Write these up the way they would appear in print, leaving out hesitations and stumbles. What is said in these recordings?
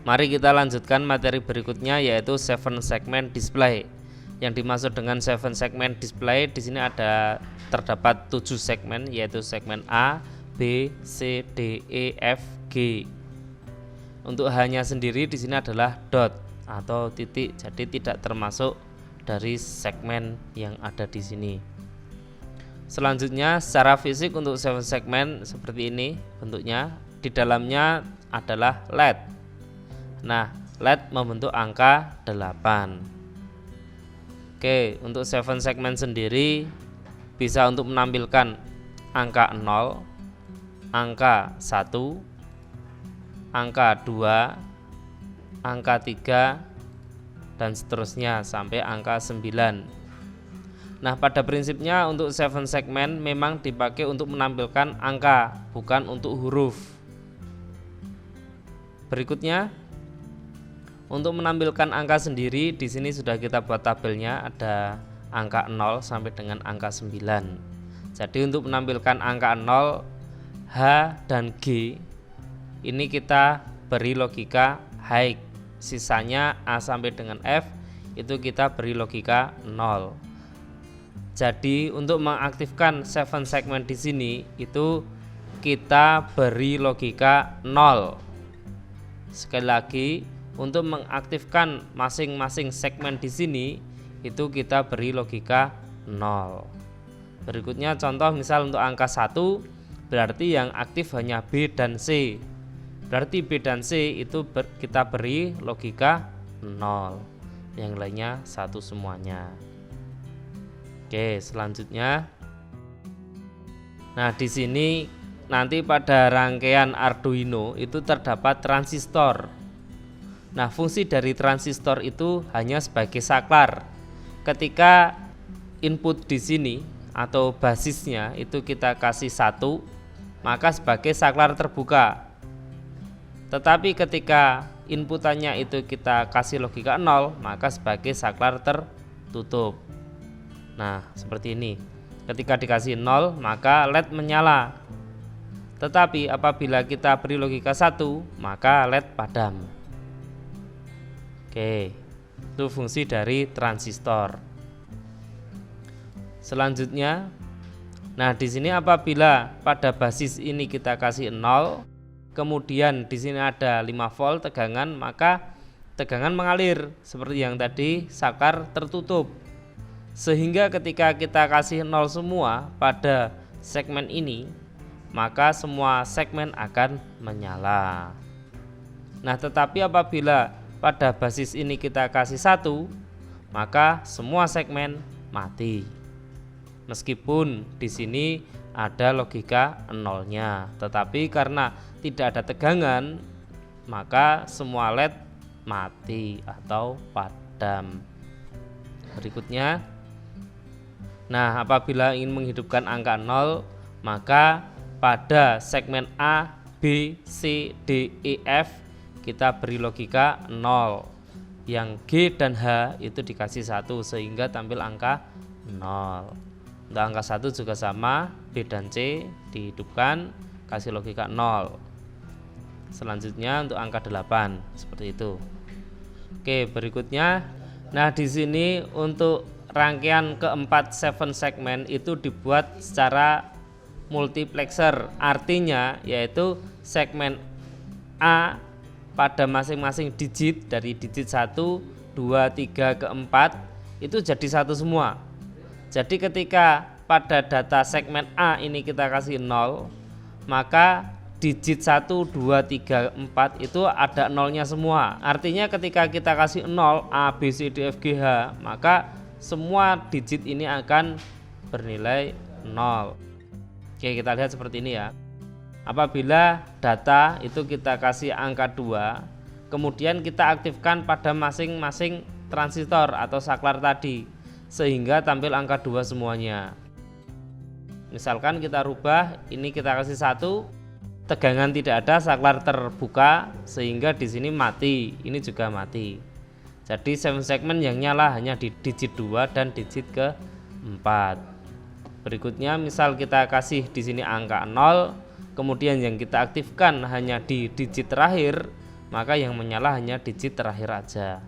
Mari kita lanjutkan materi berikutnya, yaitu 7 segment display. Yang dimaksud dengan 7 segment display di sini terdapat 7 segmen, yaitu segmen A, B, C, D, E, F, G. Untuk H-nya sendiri di sini adalah dot atau titik, jadi tidak termasuk dari segmen yang ada di sini. Selanjutnya secara fisik untuk 7 segmen seperti ini bentuknya. Di dalamnya adalah LED. Nah, LED membentuk angka 8. Oke, untuk 7 segmen sendiri bisa untuk menampilkan angka 0, angka 1, angka 2, angka 3, dan seterusnya sampai angka 9. Nah, pada prinsipnya untuk 7 segmen memang dipakai untuk menampilkan angka, bukan untuk huruf. Berikutnya, untuk menampilkan angka sendiri di sini sudah kita buat tabelnya, ada angka 0 sampai dengan angka 9. Jadi untuk menampilkan angka 0, H dan G ini kita beri logika high. Sisanya A sampai dengan F itu kita beri logika 0. Jadi untuk mengaktifkan 7 segmen di sini itu kita beri logika 0. Sekali lagi, untuk mengaktifkan masing-masing segmen di sini itu kita beri logika 0. Berikutnya contoh misal untuk angka 1 berarti yang aktif hanya B dan C. Berarti B dan C itu kita beri logika 0. Yang lainnya 1 semuanya. Oke, selanjutnya. Nah, di sini nanti pada rangkaian Arduino itu terdapat transistor. Nah, fungsi dari transistor itu hanya sebagai saklar. Ketika input di sini atau basisnya itu kita kasih 1, maka sebagai saklar terbuka. Tetapi ketika inputannya itu kita kasih logika 0, maka sebagai saklar tertutup. Nah, seperti ini. Ketika dikasih 0, maka LED menyala. Tetapi apabila kita beri logika 1, maka LED padam. Oke, itu fungsi dari transistor. Selanjutnya, nah di sini apabila pada basis ini kita kasih 0, kemudian di sini ada 5 volt tegangan, maka tegangan mengalir seperti yang tadi, saklar tertutup. Sehingga ketika kita kasih 0 semua pada segmen ini, maka semua segmen akan menyala. Nah, tetapi apabila pada basis ini kita kasih 1, maka semua segmen mati. Meskipun di sini ada logika 0-nya, tetapi karena tidak ada tegangan, maka semua LED mati atau padam. Berikutnya, nah apabila ingin menghidupkan angka 0, maka pada segmen A, B, C, D, E, F kita beri logika 0. Yang G dan H itu dikasih 1 sehingga tampil angka 0. Untuk angka 1 juga sama, B dan C dihidupkan, kasih logika 0. Selanjutnya untuk angka 8 seperti itu. Oke, berikutnya, nah di sini untuk rangkaian keempat 7 segmen itu dibuat secara multiplexer, artinya yaitu segmen A pada masing-masing digit dari digit 1, 2, 3 ke 4 itu jadi 1 semua. Jadi ketika pada data segmen A ini kita kasih 0, maka digit 1, 2, 3, 4 itu ada 0-nya semua. Artinya ketika kita kasih 0 A, B, C, D, F, G, H, maka semua digit ini akan bernilai 0. Oke, kita lihat seperti ini ya. Apabila data itu kita kasih angka 2, kemudian kita aktifkan pada masing-masing transistor atau saklar tadi, sehingga tampil angka 2 semuanya. Misalkan kita rubah, ini kita kasih 1, tegangan tidak ada, saklar terbuka, sehingga di sini mati, ini juga mati. Jadi 7 segmen yang nyala hanya di digit 2 dan digit ke-4. Berikutnya misal kita kasih di sini angka 0, kemudian yang kita aktifkan hanya di digit terakhir, maka yang menyala hanya digit terakhir aja.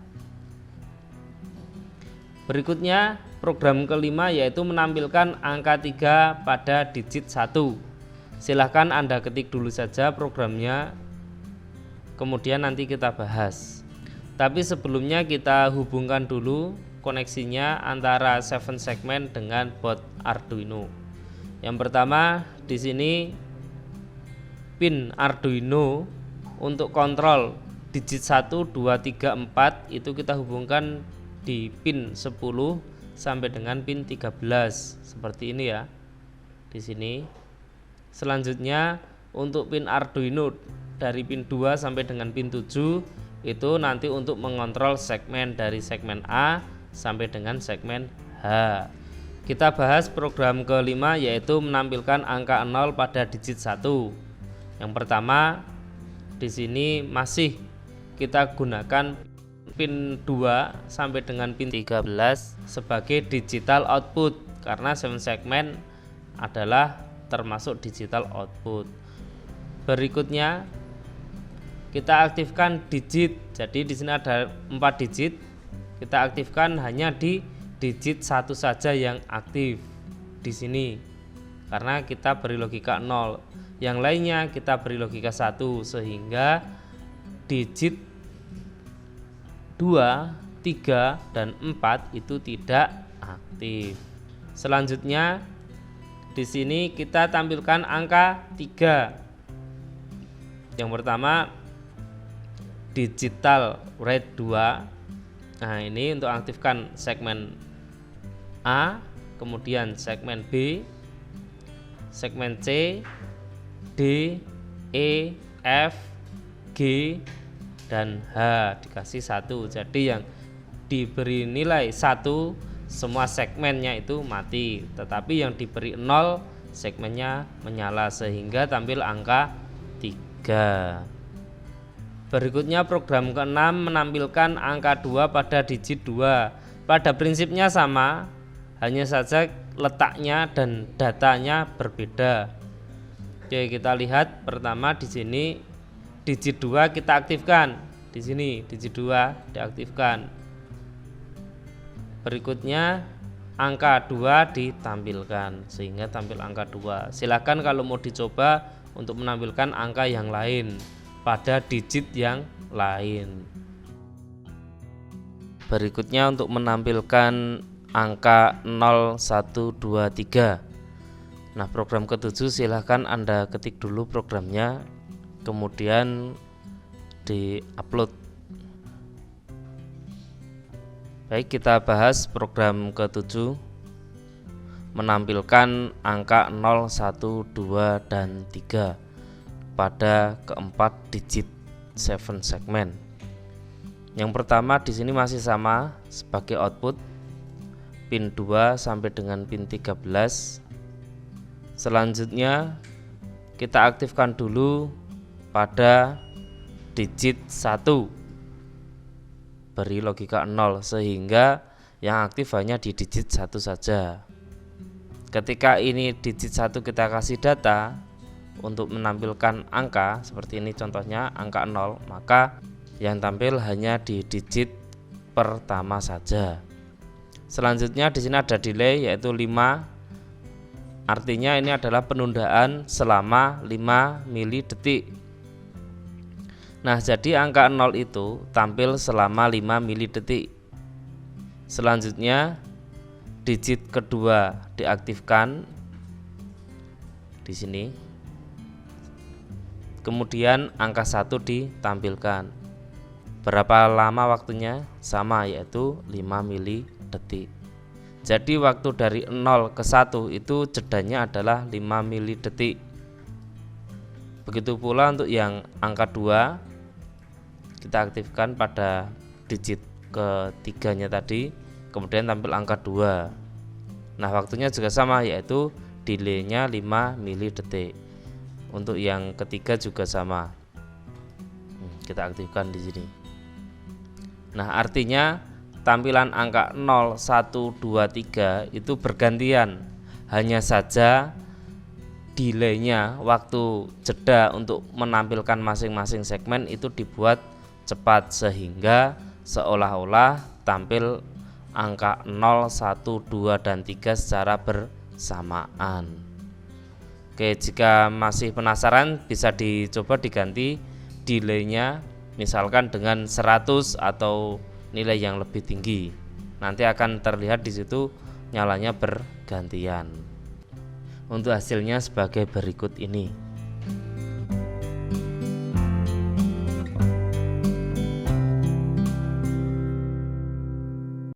Berikutnya program kelima yaitu menampilkan angka 3 pada digit 1. Silahkan Anda ketik dulu saja programnya, kemudian nanti kita bahas. Tapi sebelumnya kita hubungkan dulu koneksinya antara 7 segmen dengan board Arduino. Yang pertama di sini pin Arduino untuk kontrol digit 1, 2, 3, 4 itu kita hubungkan di pin 10 sampai dengan pin 13 seperti ini ya. Di sini. Selanjutnya untuk pin Arduino dari pin 2 sampai dengan pin 7 itu nanti untuk mengontrol segmen dari segmen A sampai dengan segmen H. Kita bahas program kelima yaitu menampilkan angka 0 pada digit 1. Yang pertama di sini masih kita gunakan pin 2 sampai dengan pin 13 sebagai digital output karena 7 segmen adalah termasuk digital output. Berikutnya kita aktifkan digit. Jadi di sini ada 4 digit. Kita aktifkan hanya di digit 1 saja yang aktif di sini karena kita beri logika 0. Yang lainnya kita beri logika 1 sehingga digit 2, 3, dan 4 itu tidak aktif. Selanjutnya di sini kita tampilkan angka 3. Yang pertama digital rate 2. Nah, ini untuk aktifkan segmen A, kemudian segmen B, segmen C, D, E, F, G, dan H dikasih 1. Jadi yang diberi nilai 1 semua segmennya itu mati, tetapi yang diberi 0 segmennya menyala sehingga tampil angka 3. Berikutnya program ke-6 menampilkan angka 2 pada digit 2. Pada prinsipnya sama, hanya saja letaknya dan datanya berbeda. Oke, kita lihat pertama di sini digit 2 kita aktifkan. Di sini digit 2 diaktifkan. Berikutnya angka 2 ditampilkan sehingga tampil angka 2. Silakan kalau mau dicoba untuk menampilkan angka yang lain pada digit yang lain. Berikutnya untuk menampilkan angka 0, 1, 2, 3. Nah, program ke-7 silahkan Anda ketik dulu programnya, kemudian di-upload. Baik, kita bahas program ke-7 menampilkan angka 0, 1, 2, dan 3 pada keempat digit 7 segmen. Yang pertama di sini masih sama sebagai output pin 2 sampai dengan pin 13. Selanjutnya kita aktifkan dulu pada digit 1. Beri logika 0 sehingga yang aktif hanya di digit 1 saja. Ketika ini digit 1 kita kasih data untuk menampilkan angka seperti ini, contohnya angka 0, maka yang tampil hanya di digit pertama saja. Selanjutnya di sini ada delay yaitu 5. Artinya ini adalah penundaan selama 5 mili detik. Nah, jadi angka 0 itu tampil selama 5 mili detik. Selanjutnya digit kedua diaktifkan di sini. Kemudian angka 1 ditampilkan. Berapa lama waktunya? Sama, yaitu 5 mili detik. Jadi waktu dari 0 ke 1 itu jedanya adalah 5 mili detik. Begitu pula untuk yang angka 2 kita aktifkan pada digit ketiganya tadi, kemudian tampil angka 2. Nah, waktunya juga sama yaitu delaynya 5 mili detik. Untuk yang ketiga juga sama. Kita aktifkan di sini. Nah, artinya tampilan angka 0, 1, 2, 3 itu bergantian. Hanya saja delaynya, waktu jeda untuk menampilkan masing-masing segmen itu dibuat cepat sehingga seolah-olah tampil angka 0, 1, 2, dan 3 secara bersamaan. Oke, jika masih penasaran bisa dicoba diganti delay-nya misalkan dengan 100 atau nilai yang lebih tinggi. Nanti akan terlihat di situ nyalanya bergantian. Untuk hasilnya sebagai berikut ini.